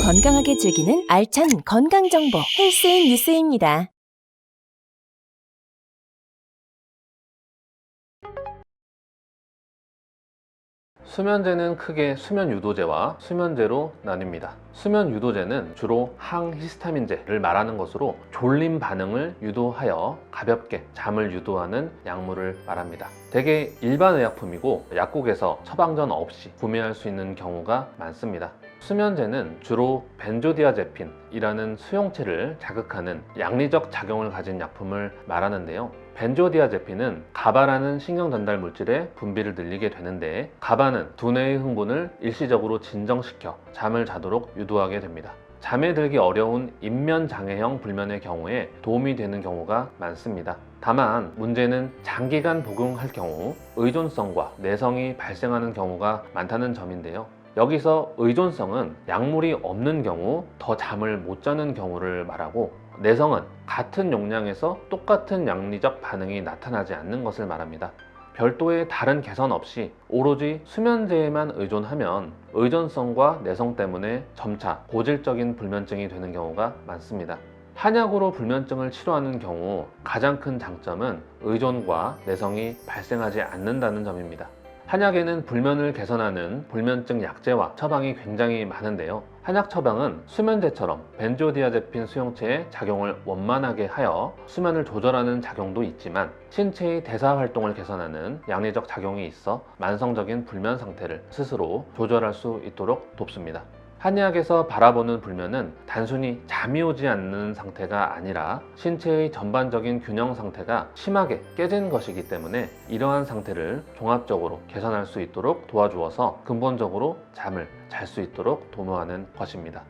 건강하게 즐기는 알찬 건강정보 헬스인 뉴스입니다. 수면제는 크게 수면유도제와 수면제로 나뉩니다. 수면유도제는 주로 항히스타민제를 말하는 것으로 졸림 반응을 유도하여 가볍게 잠을 유도하는 약물을 말합니다. 대개 일반 의약품이고 약국에서 처방전 없이 구매할 수 있는 경우가 많습니다. 수면제는 주로 벤조디아제핀이라는 수용체를 자극하는 양리적 작용을 가진 약품을 말하는데요. 벤조디아제핀은 가바라는 신경전달 물질의 분비를 늘리게 되는데, 가바는 두뇌의 흥분을 일시적으로 진정시켜 잠을 자도록 유도하게 됩니다. 잠에 들기 어려운 입면장애형 불면의 경우에 도움이 되는 경우가 많습니다. 다만 문제는 장기간 복용할 경우 의존성과 내성이 발생하는 경우가 많다는 점인데요. 여기서 의존성은 약물이 없는 경우 더 잠을 못 자는 경우를 말하고, 내성은 같은 용량에서 똑같은 양리적 반응이 나타나지 않는 것을 말합니다. 별도의 다른 개선 없이 오로지 수면제에만 의존하면 의존성과 내성 때문에 점차 고질적인 불면증이 되는 경우가 많습니다. 한약으로 불면증을 치료하는 경우 가장 큰 장점은 의존과 내성이 발생하지 않는다는 점입니다. 한약에는 불면을 개선하는 불면증 약제와 처방이 굉장히 많은데요. 한약 처방은 수면제처럼 벤조디아제핀 수용체의 작용을 원만하게 하여 수면을 조절하는 작용도 있지만, 신체의 대사 활동을 개선하는 양리적 작용이 있어 만성적인 불면 상태를 스스로 조절할 수 있도록 돕습니다. 한의학에서 바라보는 불면은 단순히 잠이 오지 않는 상태가 아니라 신체의 전반적인 균형 상태가 심하게 깨진 것이기 때문에, 이러한 상태를 종합적으로 개선할 수 있도록 도와주어서 근본적으로 잠을 잘 수 있도록 도모하는 것입니다.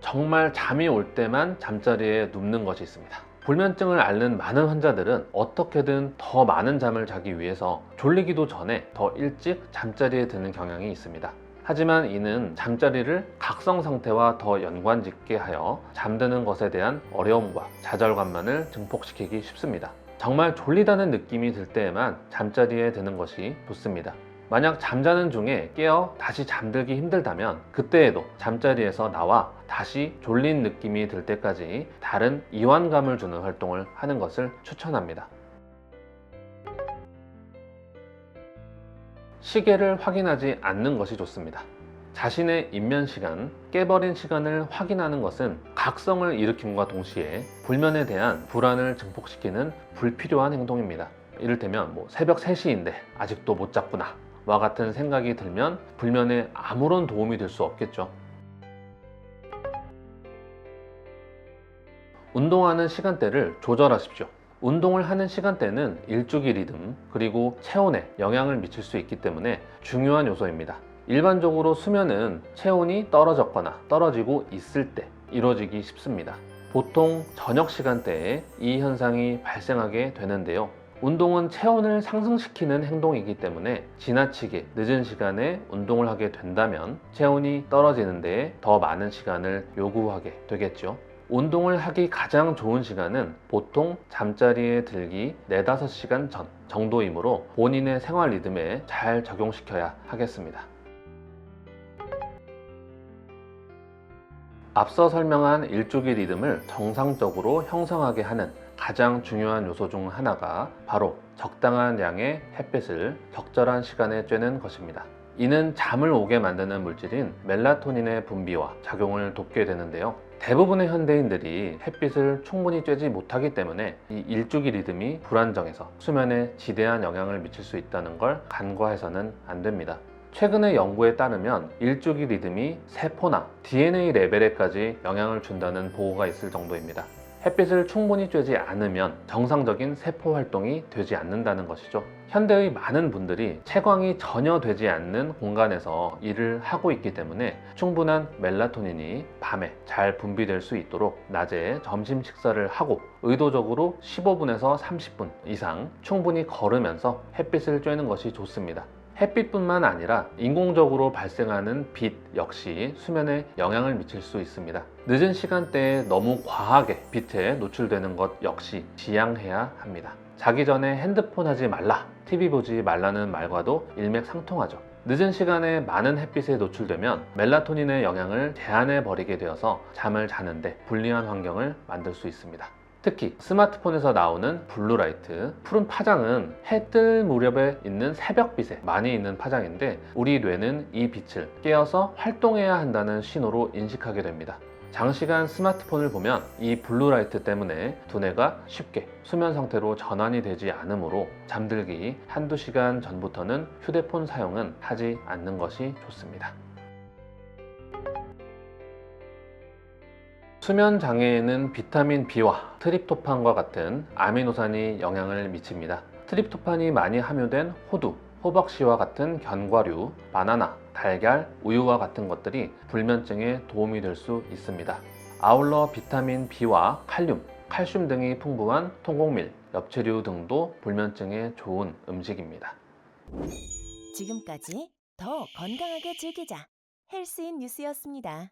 정말 잠이 올 때만 잠자리에 눕는 것이 있습니다. 불면증을 앓는 많은 환자들은 어떻게든 더 많은 잠을 자기 위해서 졸리기도 전에 더 일찍 잠자리에 드는 경향이 있습니다. 하지만 이는 잠자리를 각성 상태와 더 연관짓게 하여 잠드는 것에 대한 어려움과 좌절감만을 증폭시키기 쉽습니다. 정말 졸리다는 느낌이 들 때에만 잠자리에 드는 것이 좋습니다. 만약 잠자는 중에 깨어 다시 잠들기 힘들다면 그때에도 잠자리에서 나와 다시 졸린 느낌이 들 때까지 다른 이완감을 주는 활동을 하는 것을 추천합니다. 시계를 확인하지 않는 것이 좋습니다. 자신의 입면 시간, 깨버린 시간을 확인하는 것은 각성을 일으킴과 동시에 불면에 대한 불안을 증폭시키는 불필요한 행동입니다. 이를테면 새벽 3시인데 아직도 못 잤구나 와 같은 생각이 들면 불면에 아무런 도움이 될 수 없겠죠. 운동하는 시간대를 조절하십시오. 운동을 하는 시간대는 일주기 리듬 그리고 체온에 영향을 미칠 수 있기 때문에 중요한 요소입니다. 일반적으로 수면은 체온이 떨어졌거나 떨어지고 있을 때 이루어지기 쉽습니다. 보통 저녁 시간대에 이 현상이 발생하게 되는데요. 운동은 체온을 상승시키는 행동이기 때문에 지나치게 늦은 시간에 운동을 하게 된다면 체온이 떨어지는 데에 더 많은 시간을 요구하게 되겠죠. 운동을 하기 가장 좋은 시간은 보통 잠자리에 들기 4~5시간 전 정도이므로 본인의 생활 리듬에 잘 적용시켜야 하겠습니다. 앞서 설명한 일주기 리듬을 정상적으로 형성하게 하는 가장 중요한 요소 중 하나가 바로 적당한 양의 햇빛을 적절한 시간에 쬐는 것입니다. 이는 잠을 오게 만드는 물질인 멜라토닌의 분비와 작용을 돕게 되는데요. 대부분의 현대인들이 햇빛을 충분히 쬐지 못하기 때문에 이 일주기 리듬이 불안정해서 수면에 지대한 영향을 미칠 수 있다는 걸 간과해서는 안 됩니다. 최근의 연구에 따르면 일주기 리듬이 세포나 DNA 레벨에까지 영향을 준다는 보고가 있을 정도입니다. 햇빛을 충분히 쬐지 않으면 정상적인 세포 활동이 되지 않는다는 것이죠. 현대의 많은 분들이 채광이 전혀 되지 않는 공간에서 일을 하고 있기 때문에 충분한 멜라토닌이 밤에 잘 분비될 수 있도록 낮에 점심 식사를 하고 의도적으로 15분에서 30분 이상 충분히 걸으면서 햇빛을 쬐는 것이 좋습니다. 햇빛뿐만 아니라 인공적으로 발생하는 빛 역시 수면에 영향을 미칠 수 있습니다. 늦은 시간대에 너무 과하게 빛에 노출되는 것 역시 지양해야 합니다. 자기 전에 핸드폰 하지 말라, TV 보지 말라는 말과도 일맥상통하죠. 늦은 시간에 많은 햇빛에 노출되면 멜라토닌의 영향을 제한해 버리게 되어서 잠을 자는데 불리한 환경을 만들 수 있습니다. 특히 스마트폰에서 나오는 블루라이트, 푸른 파장은 해 뜰 무렵에 있는 새벽빛에 많이 있는 파장인데 우리 뇌는 이 빛을 깨어서 활동해야 한다는 신호로 인식하게 됩니다. 장시간 스마트폰을 보면 이 블루라이트 때문에 두뇌가 쉽게 수면 상태로 전환이 되지 않으므로 잠들기 한두 시간 전부터는 휴대폰 사용은 하지 않는 것이 좋습니다. 수면 장애에는 비타민 B와 트립토판과 같은 아미노산이 영향을 미칩니다. 트립토판이 많이 함유된 호두, 호박씨와 같은 견과류, 바나나, 달걀, 우유와 같은 것들이 불면증에 도움이 될 수 있습니다. 아울러 비타민 B와 칼슘 등이 풍부한 통곡밀, 엽채류 등도 불면증에 좋은 음식입니다. 지금까지 더 건강하게 즐기자 헬스인 뉴스였습니다.